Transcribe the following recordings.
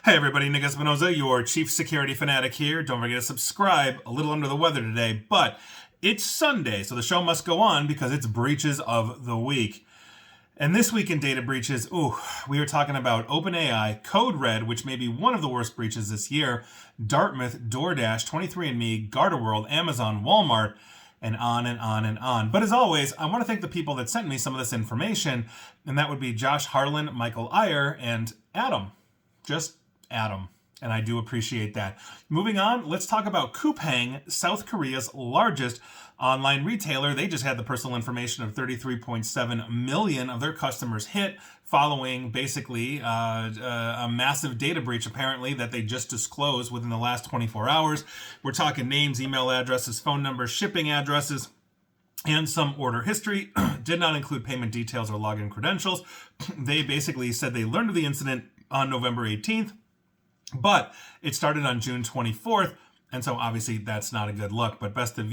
Hey everybody, Nick Espinoza, your chief security fanatic here. Don't forget to subscribe. A little under the weather today, but it's Sunday, so the show must go on because it's breaches of the week. And this week in data breaches, we are talking about OpenAI, Code Red, which may be one of the worst breaches this year, Dartmouth, DoorDash, 23andMe, GardaWorld, Amazon, Walmart, and on and on and on. But as always, I want to thank the people that sent me some of this information, and that would be Josh Harlan, Michael Iyer, and Adam. Just Adam. And I do appreciate that. Moving on, let's talk about Coupang, South Korea's largest online retailer. They just had the personal information of 33.7 million of their customers hit following basically a massive data breach, apparently, that they just disclosed within the last 24 hours. We're talking names, email addresses, phone numbers, shipping addresses, and some order history. Did not include payment details or login credentials. They basically said they learned of the incident on November 18th. But it started on June 24th, and so obviously that's not a good look. But best of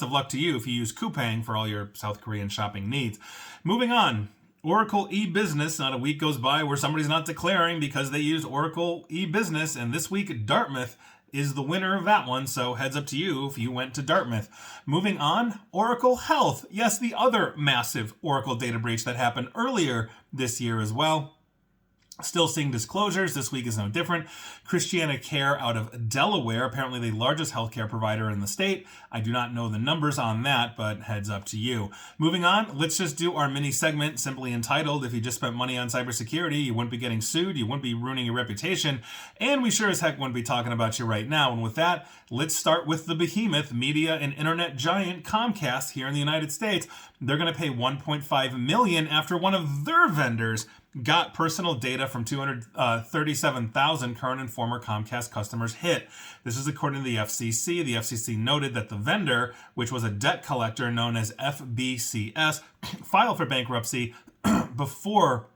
luck to you if you use Coupang for all your South Korean shopping needs. Moving on, Oracle e-business. Not a week goes by where somebody's not declaring because they used Oracle e-business, and this week Dartmouth is the winner of that one, so heads up to you if you went to Dartmouth. Moving on, Oracle Health. Yes, the other massive Oracle data breach that happened earlier this year as well. Still seeing disclosures. This week is no different. Christiana Care out of Delaware, apparently the largest healthcare provider in the state. I do not know the numbers on that, but heads up to you. Moving on, let's just do our mini segment simply entitled, If You Just Spent Money on Cybersecurity, You Wouldn't Be Getting Sued, You Wouldn't Be Ruining Your Reputation, and we sure as heck wouldn't be talking about you right now. And with that, let's start with the behemoth, media and internet giant Comcast here in the United States. They're going to pay $1.5 million after one of their vendors got personal data from 237,000 current and former Comcast customers hit. This is according to the FCC. The FCC noted that the vendor, which was a debt collector known as FBCS, filed for bankruptcy before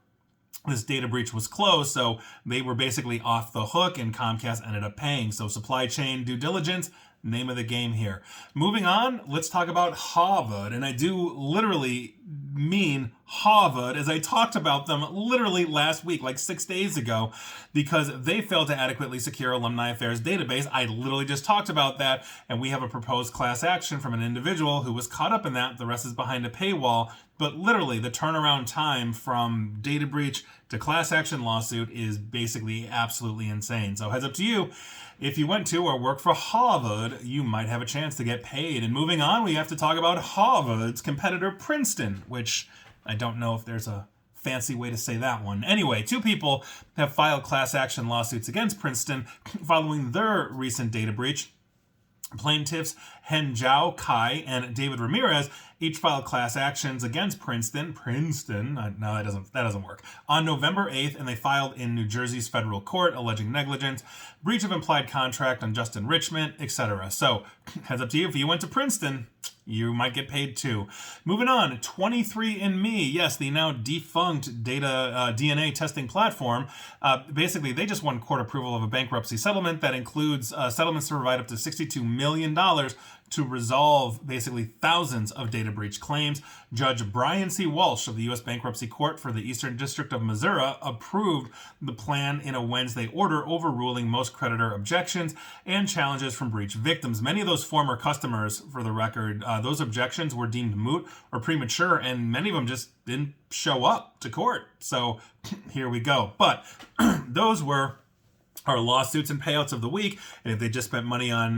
this data breach was closed, so they were basically off the hook and Comcast ended up paying. So supply chain due diligence, name of the game here. Moving on, let's talk about Harvard. And I do literally mean Harvard, as I talked about them literally last week, like 6 days ago, because they failed to adequately secure alumni affairs database. I literally just talked about that, and we have a proposed class action from an individual who was caught up in that. The rest is behind a paywall. But literally, the turnaround time from data breach to class action lawsuit is basically absolutely insane. So heads up to you. If you went to or work for Harvard, you might have a chance to get paid. And moving on, we have to talk about Harvard's competitor, Princeton, which I don't know if there's a fancy way to say that one. Anyway, 2 people have filed class action lawsuits against Princeton following their recent data breach. Plaintiffs Hen Zhao Kai and David Ramirez each filed class actions against Princeton. No, that doesn't work. On November 8th, and they filed in New Jersey's federal court alleging negligence, breach of implied contract, unjust enrichment, etc. So, heads up to you. If you went to Princeton, you might get paid too. Moving on, 23andMe, yes, the now defunct DNA testing platform. Basically, they just won court approval of a bankruptcy settlement that includes settlements to provide up to $62 million to resolve basically thousands of data breach claims. Judge Brian C. Walsh of the U.S. Bankruptcy Court for the Eastern District of Missouri approved the plan in a Wednesday order, overruling most creditor objections and challenges from breach victims. Many of those former customers, for the record, those objections were deemed moot or premature, and many of them just didn't show up to court. So here we go. But those were our lawsuits and payouts of the week. And if they just spent money on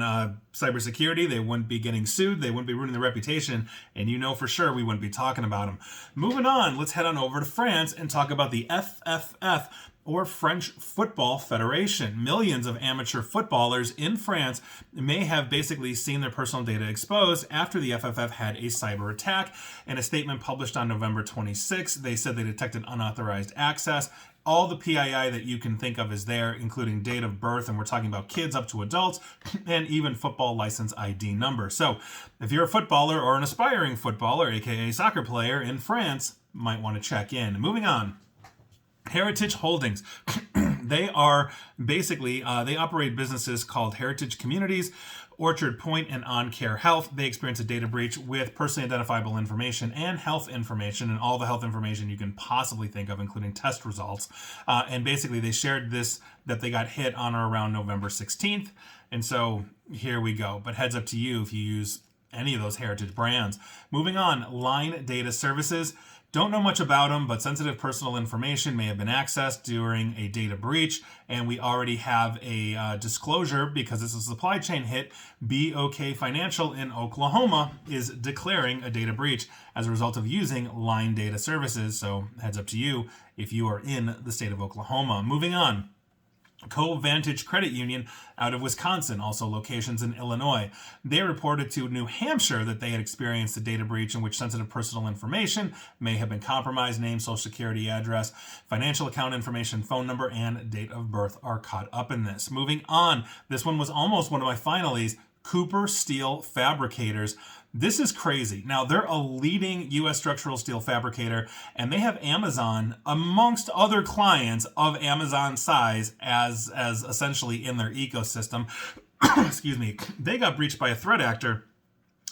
cybersecurity, they wouldn't be getting sued. They wouldn't be ruining their reputation. And you know for sure we wouldn't be talking about them. Moving on, let's head on over to France and talk about the FFF, or French Football Federation. Millions of amateur footballers in France may have basically seen their personal data exposed after the FFF had a cyber attack. In a statement published on November 26th, they said they detected unauthorized access. All the PII that you can think of is there, including date of birth, and we're talking about kids up to adults, and even football license ID number. So if you're a footballer or an aspiring footballer, aka soccer player in France, might want to check in. Moving on. Heritage Holdings. They are basically, they operate businesses called Heritage Communities, Orchard Point, and On Care Health. They experienced a data breach with personally identifiable information and health information, and all the health information you can possibly think of, including test results. And basically, they shared this, that they got hit on or around November 16th. And so here we go. But heads up to you if you use any of those heritage brands. Moving on, Line Data Services. Don't know much about them, but sensitive personal information may have been accessed during a data breach, and we already have a disclosure because it's a supply chain hit. BOK Financial in Oklahoma is declaring a data breach as a result of using Line Data Services, so heads up to you if you are in the state of Oklahoma. Moving on. Co-Vantage Credit Union out of Wisconsin, also locations in Illinois. They reported to New Hampshire that they had experienced a data breach in which sensitive personal information may have been compromised. Name, social security address, financial account information, phone number, and date of birth are caught up in this. Moving on, this one was almost one of my finalies. Cooper Steel Fabricators. This is crazy. Now, they're a leading U.S. structural steel fabricator, and they have Amazon amongst other clients of Amazon size as essentially in their ecosystem. Excuse me. They got breached by a threat actor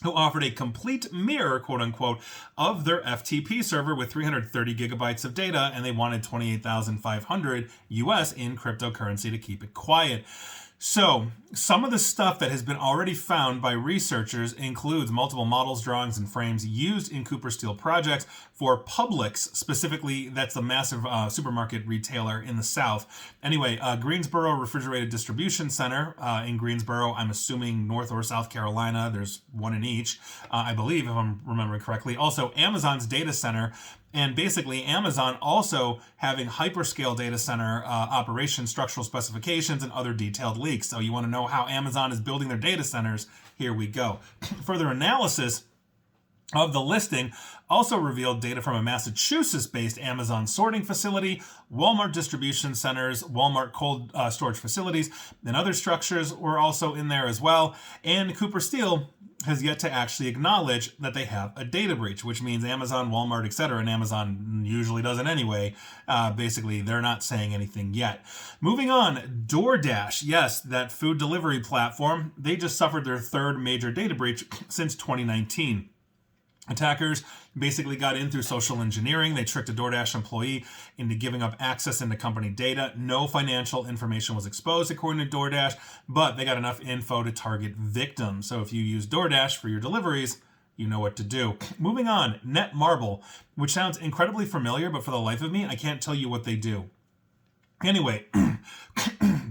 who offered a complete mirror, quote unquote, of their FTP server with 330 gigabytes of data, and they wanted 28,500 US in cryptocurrency to keep it quiet. So, some of the stuff that has been already found by researchers includes multiple models, drawings, and frames used in Cooper Steel projects for Publix, specifically, that's a massive supermarket retailer in the South. Anyway, Greensboro Refrigerated Distribution Center in Greensboro, I'm assuming North or South Carolina, there's one in each, I believe, if I'm remembering correctly. Also, Amazon's data center. And basically, Amazon also having hyperscale data center operation structural specifications and other detailed leaks. So you want to know how Amazon is building their data centers? Here we go. Further analysis of the listing also revealed data from a Massachusetts-based Amazon sorting facility, Walmart distribution centers, Walmart cold storage facilities, and other structures were also in there as well. And Cooper Steel has yet to actually acknowledge that they have a data breach, which means Amazon, Walmart, etc., and Amazon usually doesn't anyway. Basically, they're not saying anything yet. Moving on, DoorDash, yes, that food delivery platform, they just suffered their third major data breach since 2019. Attackers basically got in through social engineering. They tricked a DoorDash employee into giving up access into company data. No financial information was exposed, according to DoorDash, but they got enough info to target victims. So if you use DoorDash for your deliveries, you know what to do. Moving on, Net Marble, which sounds incredibly familiar, but for the life of me, I can't tell you what they do. Anyway,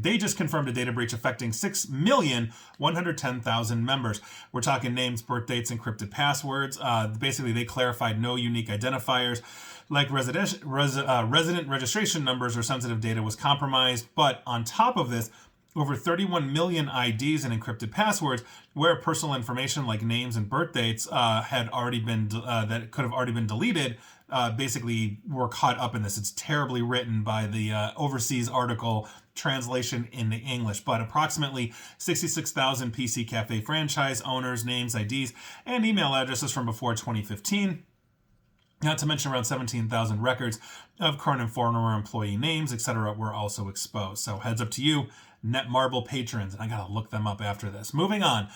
they just confirmed a data breach affecting 6,110,000 members. We're talking names, birth dates, encrypted passwords. Basically, they clarified no unique identifiers like resident registration numbers or sensitive data was compromised. But on top of this, over 31 million IDs and encrypted passwords where personal information like names and birth dates had already been that could have already been deleted basically were caught up in this. It's terribly written by the overseas article translation into English, but approximately 66,000 PC Cafe franchise owners, names, IDs, and email addresses from before 2015. Not to mention around 17,000 records of current and former employee names, etc., were also exposed. So heads up to you, Netmarble patrons, and I gotta look them up after this. Moving on,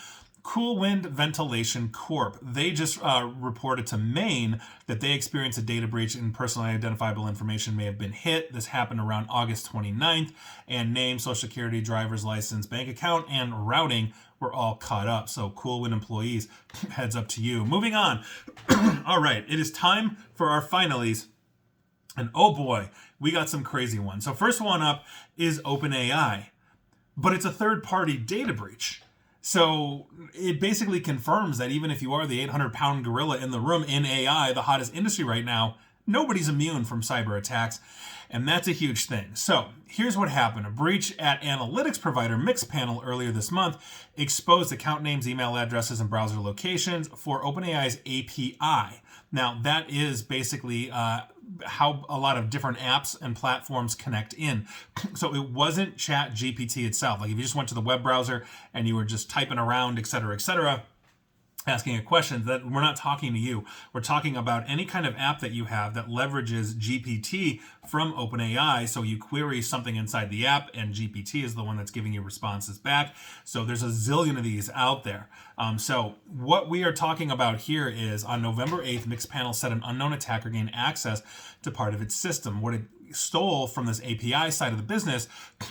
Cool Wind Ventilation Corp. They just reported to Maine that they experienced a data breach and personally identifiable information may have been hit. This happened around August 29th, and name, social security, driver's license, bank account, and routing were all caught up. So Cool Wind employees, heads up to you. Moving on. All right, it is time for our finalies. And oh boy, we got some crazy ones. So first one up is OpenAI, but it's a third-party data breach. So it basically confirms that even if you are the 800-pound gorilla in the room in AI, the hottest industry right now, nobody's immune from cyber attacks, and that's a huge thing. So here's what happened. A breach at analytics provider Mixpanel earlier this month exposed account names, email addresses, and browser locations for OpenAI's API. Now, that is basically how a lot of different apps and platforms connect in. So it wasn't ChatGPT itself. Like if you just went to the web browser and you were just typing around, et cetera, asking a question, that we're not talking to you. We're talking about any kind of app that you have that leverages GPT from OpenAI. So you query something inside the app and GPT is the one that's giving you responses back. So there's a zillion of these out there. So what we are talking about here is on November 8th, Mixpanel said an unknown attacker gained access to part of its system. What it stole from this API side of the business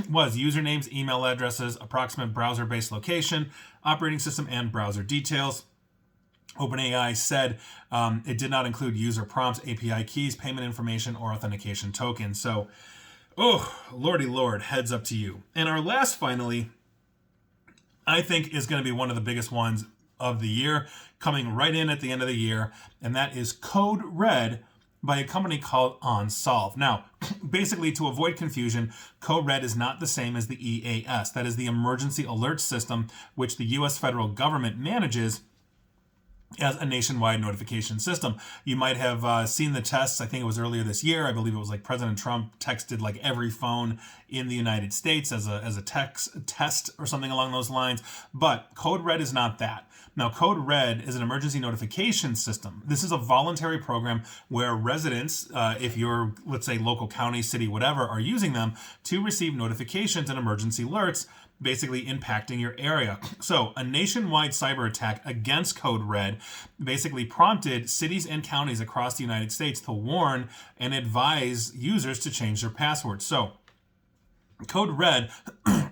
was usernames, email addresses, approximate browser-based location, operating system, and browser details. OpenAI said it did not include user prompts, API keys, payment information, or authentication tokens. So, oh, lordy lord, heads up to you. And our last, finally, I think is going to be one of the biggest ones of the year, coming right in at the end of the year, and that is Code Red by a company called OnSolve. Now, basically, to avoid confusion, Code Red is not the same as the EAS. That is the Emergency Alert System, which the U.S. federal government manages as a nationwide notification system. You might have seen the tests. I think it was earlier this year. I believe it was like President Trump texted like every phone in the United States as a test or something along those lines. But Code Red is not that. Now, Code Red is an emergency notification system. This is a voluntary program where residents, if you're, let's say, local county, city, whatever, are using them to receive notifications and emergency alerts basically impacting your area. So a nationwide cyber attack against Code Red basically prompted cities and counties across the United States to warn and advise users to change their passwords. So Code Red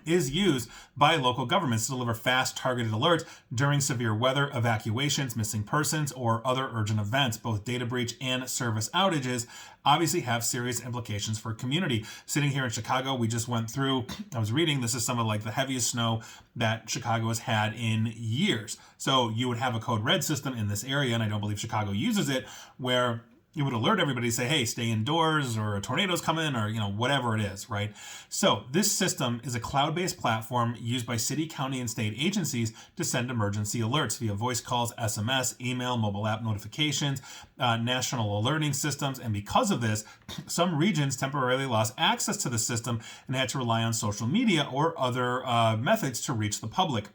is used by local governments to deliver fast, targeted alerts during severe weather, evacuations, missing persons, or other urgent events. Both data breach and service outages obviously have serious implications for community. Sitting here in Chicago, we just went through, I was reading, this is some of like the heaviest snow that Chicago has had in years. So you would have a Code Red system in this area, and I don't believe Chicago uses it, where it would alert everybody, say, hey, stay indoors, or a tornado's coming, or whatever it is, right? So this system is a cloud-based platform used by city, county, and state agencies to send emergency alerts via voice calls, SMS, email, mobile app notifications, national alerting systems. And because of this, some regions temporarily lost access to the system and had to rely on social media or other methods to reach the public.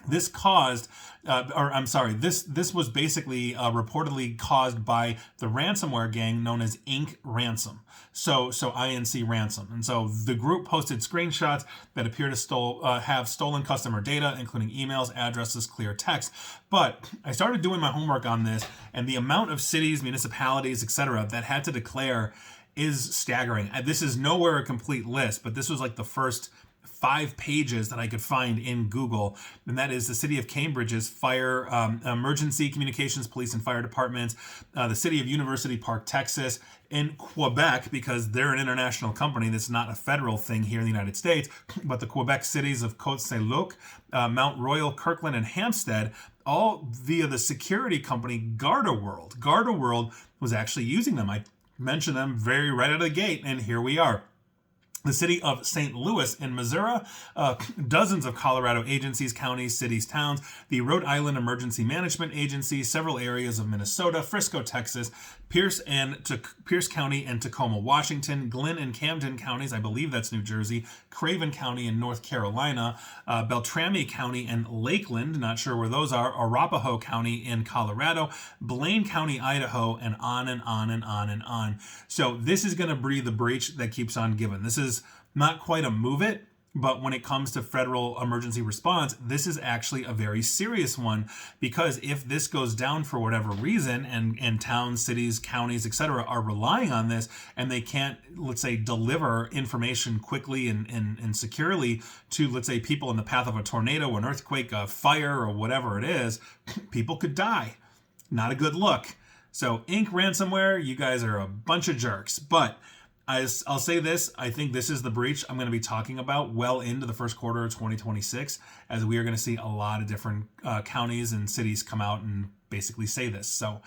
This caused, this was basically reportedly caused by the ransomware gang known as Inc. Ransom. So INC Ransom. And so the group posted screenshots that appear to have stolen customer data, including emails, addresses, clear text. But I started doing my homework on this, and the amount of cities, municipalities, etc., that had to declare is staggering. This is nowhere a complete list, but this was like the first 5 pages that I could find in Google, and that is the city of Cambridge's fire, emergency communications, police and fire departments, the city of University Park, Texas, in Quebec, because they're an international company that's not a federal thing here in the United States, but the Quebec cities of Côte-Saint-Luc, Mount Royal, Kirkland, and Hampstead, all via the security company GardaWorld. GardaWorld was actually using them. I mentioned them right out of the gate, and here we are. The city of St. Louis in Missouri, dozens of Colorado agencies, counties, cities, towns, the Rhode Island Emergency Management Agency, several areas of Minnesota, Frisco, Texas, Pierce County and Tacoma, Washington, Glenn and Camden counties, I believe that's New Jersey, Craven County in North Carolina, Beltrami County and Lakeland, not sure where those are, Arapahoe County in Colorado, Blaine County, Idaho, and on and on and on and on. So this is going to be the breach that keeps on giving. This is not quite a move it, but when it comes to federal emergency response, this is actually a very serious one, because if this goes down for whatever reason, and towns, cities, counties, etc., are relying on this, and they can't, let's say, deliver information quickly and securely to, let's say, people in the path of a tornado, an earthquake, a fire, or whatever it is, people could die. Not a good look. So Inc. Ransomware, you guys are a bunch of jerks. But I'll say this, I think this is the breach I'm going to be talking about well into the first quarter of 2026, as we are going to see a lot of different counties and cities come out and basically say this. So,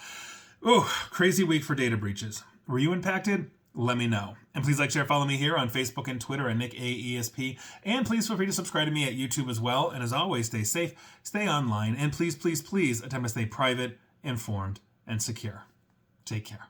crazy week for data breaches. Were you impacted? Let me know. And please like, share, follow me here on Facebook and Twitter at NickAESP. And please feel free to subscribe to me at YouTube as well. And as always, stay safe, stay online, and please, please, please attempt to stay private, informed, and secure. Take care.